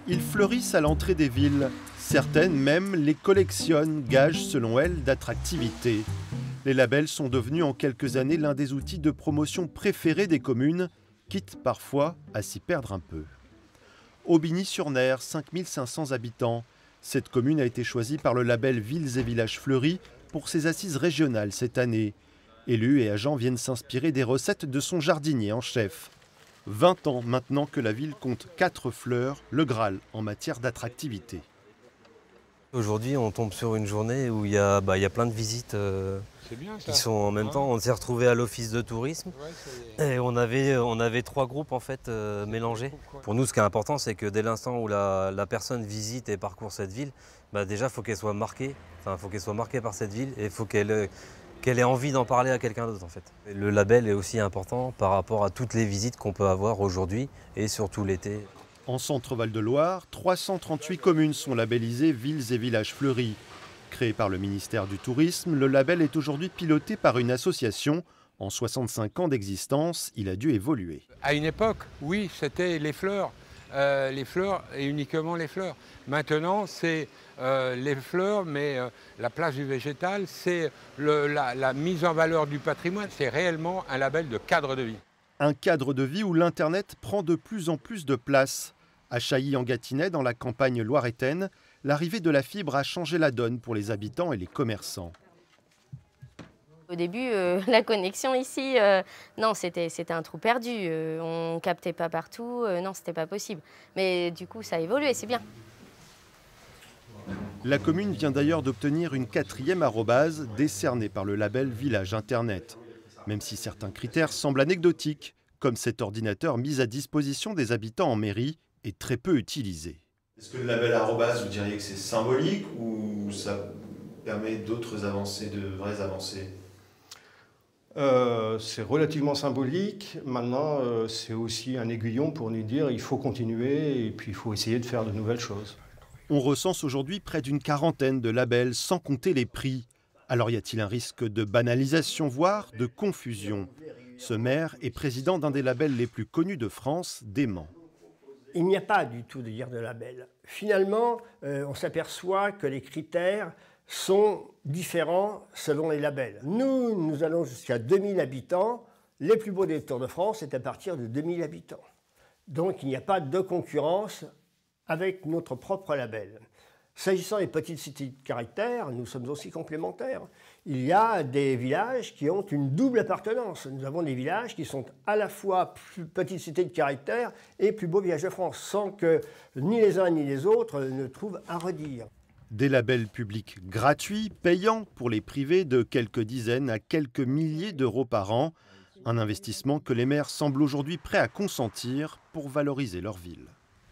Ils fleurissent à l'entrée des villes. Certaines même les collectionnent, gage selon elles d'attractivité. Les labels sont devenus en quelques années l'un des outils de promotion préférés des communes, quitte parfois à s'y perdre un peu. Aubigny-sur-Ner, 5500 habitants. Cette commune a été choisie par le label Villes et Villages Fleuris pour ses assises régionales cette année. Élus et agents viennent s'inspirer des recettes de son jardinier en chef. 20 ans maintenant que la ville compte 4 fleurs, le Graal en matière d'attractivité. Aujourd'hui, on tombe sur une journée où il y a plein de visites bien, qui sont en même temps. On s'est retrouvés à l'office de tourisme et on avait 3 groupes en fait mélangés. Pour nous, ce qui est important, c'est que dès l'instant où la personne visite et parcourt cette ville, déjà, il faut qu'elle soit marquée. Enfin, faut qu'elle soit marquée par cette ville et il faut qu'elle ait envie d'en parler à quelqu'un d'autre en fait. Le label est aussi important par rapport à toutes les visites qu'on peut avoir aujourd'hui et surtout l'été. En Centre-Val de Loire, 338 communes sont labellisées Villes et Villages Fleuris. Créé par le ministère du Tourisme, le label est aujourd'hui piloté par une association. En 65 ans d'existence, il a dû évoluer. À une époque, oui, c'était les fleurs et uniquement les fleurs. Maintenant, c'est les fleurs, mais la place du végétal, c'est la mise en valeur du patrimoine. C'est réellement un label de cadre de vie. Un cadre de vie où l'Internet prend de plus en plus de place. À Chailly-en-Gâtinais, dans la campagne loiretaine, l'arrivée de la fibre a changé la donne pour les habitants et les commerçants. Au début, la connexion ici, non, c'était un trou perdu. On ne captait pas partout, non, c'était pas possible. Mais du coup, ça a évolué, c'est bien. La commune vient d'ailleurs d'obtenir une 4e arrobase décernée par le label Village Internet. Même si certains critères semblent anecdotiques, comme cet ordinateur mis à disposition des habitants en mairie, est très peu utilisé. Est-ce que le label arrobase, vous diriez que c'est symbolique ou ça permet d'autres avancées, de vraies avancées? C'est relativement symbolique. Maintenant, c'est aussi un aiguillon pour nous dire il faut continuer et puis il faut essayer de faire de nouvelles choses. On recense aujourd'hui près d'une quarantaine de labels sans compter les prix. Alors y a-t-il un risque de banalisation, voire de confusion? Ce maire est président d'un des labels les plus connus de France, dément. Il n'y a pas du tout de guerre de label. Finalement, on s'aperçoit que les critères sont différents selon les labels. Nous allons jusqu'à 2000 habitants. Les plus beaux des Tours de France, c'est à partir de 2000 habitants. Donc il n'y a pas de concurrence avec notre propre label. S'agissant des petites cités de caractère, nous sommes aussi complémentaires. Il y a des villages qui ont une double appartenance. Nous avons des villages qui sont à la fois plus petites cités de caractère et plus beaux villages de France, sans que ni les uns ni les autres ne trouvent à redire. Des labels publics gratuits, payants pour les privés de quelques dizaines à quelques milliers d'euros par an. Un investissement que les maires semblent aujourd'hui prêts à consentir pour valoriser leur ville.